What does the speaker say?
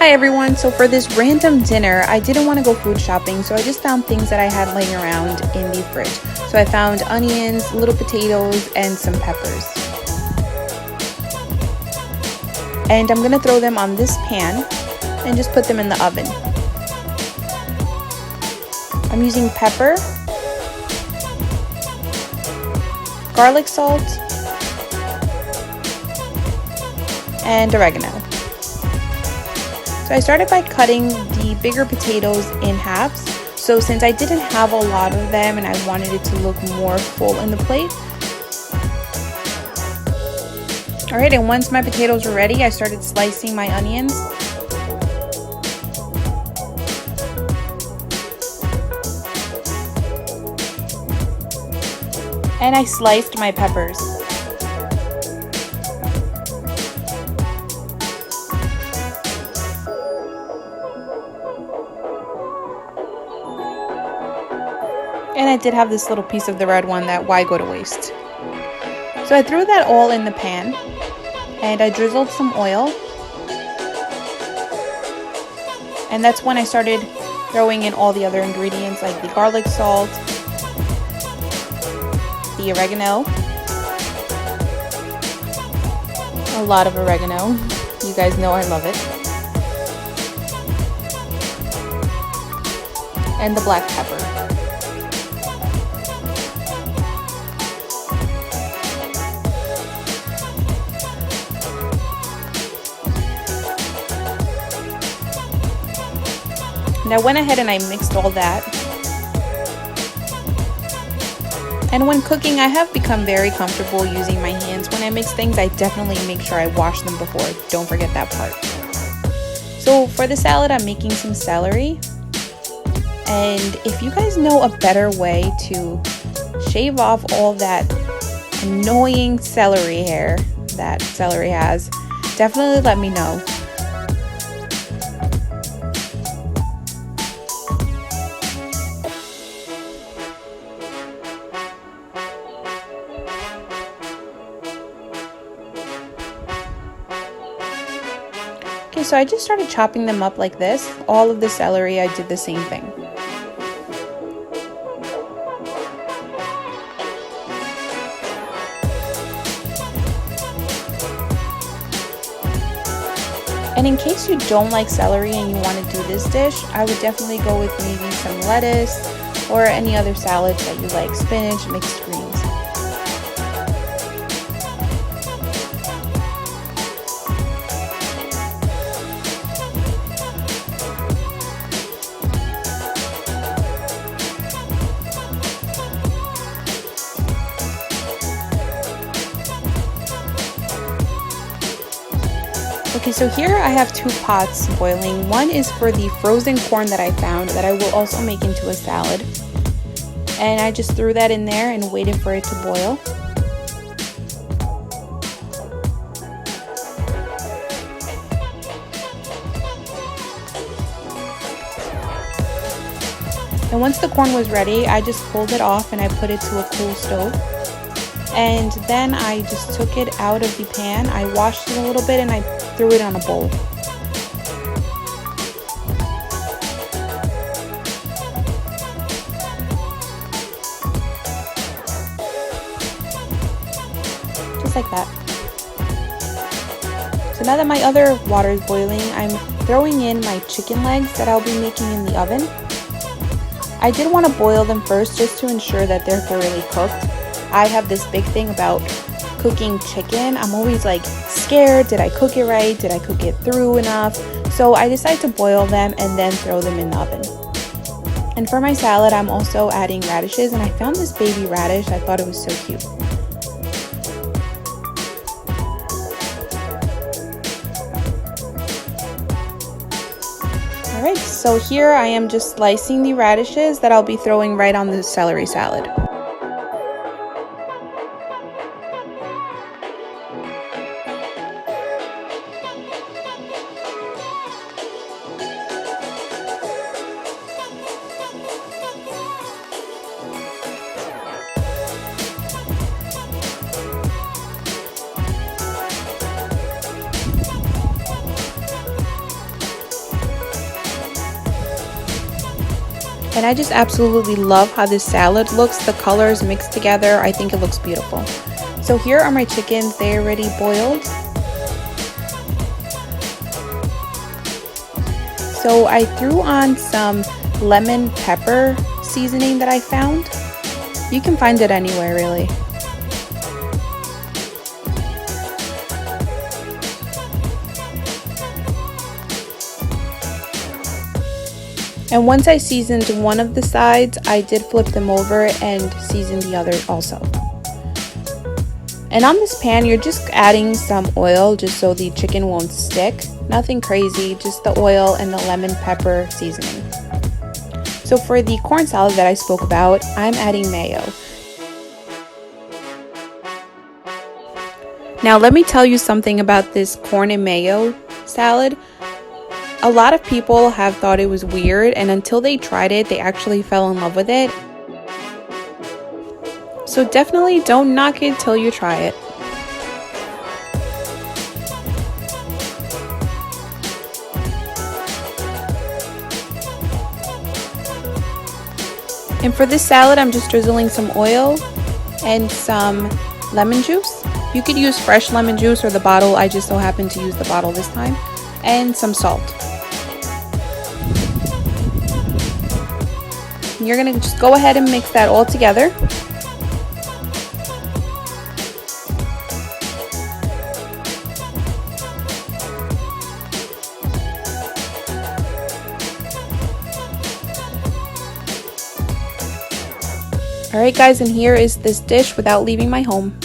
Hi everyone, so for this random dinner, I didn't want to go food shopping, so I just found things that I had laying around in the fridge. So I found onions, little potatoes, and some peppers. And I'm going to throw them on this pan and just put them in the oven. I'm using pepper, garlic salt, and oregano. So I started by cutting the bigger potatoes in halves. So since I didn't have a lot of them and I wanted it to look more full in the plate. Alright, and once my potatoes were ready, I started slicing my onions. And I sliced my peppers. And I did have this little piece of the red one that why go to waste. So I threw that all in the pan and I drizzled some oil. And that's when I started throwing in all the other ingredients like the garlic salt, the oregano, a lot of oregano. You guys know I love it. And the black pepper. And I went ahead and I mixed all that. And when cooking, I have become very comfortable using my hands. When I mix things, I definitely make sure I wash them before. Don't forget that part. So for the salad, I'm making some celery. And if you guys know a better way to shave off all that annoying celery hair that celery has, definitely let me know. Okay, so I just started chopping them up like this. All of the celery, I did the same thing. And in case you don't like celery and you want to do this dish, I would definitely go with maybe some lettuce or any other salads that you like, spinach, mixed greens. Okay, so here I have two pots boiling. One is for the frozen corn that I found that I will also make into a salad. And I just threw that in there and waited for it to boil. And once the corn was ready, I just pulled it off and I put it to a cool stove. And then I just took it out of the pan. I washed it a little bit and I threw it on a bowl. Just like that. So now that my other water is boiling, I'm throwing in my chicken legs that I'll be making in the oven. I did want to boil them first just to ensure that they're thoroughly cooked. I have this big thing about cooking chicken. I'm always like scared, did I cook it right? Did I cook it through enough? So I decided to boil them and then throw them in the oven. And for my salad, I'm also adding radishes, and I found this baby radish. I thought it was so cute. Alright, so here I am just slicing the radishes that I'll be throwing right on the celery salad. And I just absolutely love how this salad looks. The colors mixed together, I think it looks beautiful. So here are my chickens, they're already boiled. So I threw on some lemon pepper seasoning that I found. You can find it anywhere really. And once I seasoned one of the sides, I did flip them over and season the other also. And on this pan, you're just adding some oil just so the chicken won't stick. Nothing crazy, just the oil and the lemon pepper seasoning. So for the corn salad that I spoke about, I'm adding mayo. Now let me tell you something about this corn and mayo salad. A lot of people have thought it was weird, and until they tried it, they actually fell in love with it. So definitely don't knock it till you try it. And for this salad, I'm just drizzling some oil and some lemon juice. You could use fresh lemon juice or the bottle. I just so happen to use the bottle this time. And some salt. You're gonna just go ahead and mix that all together. Alright guys, and here is this dish without leaving my home.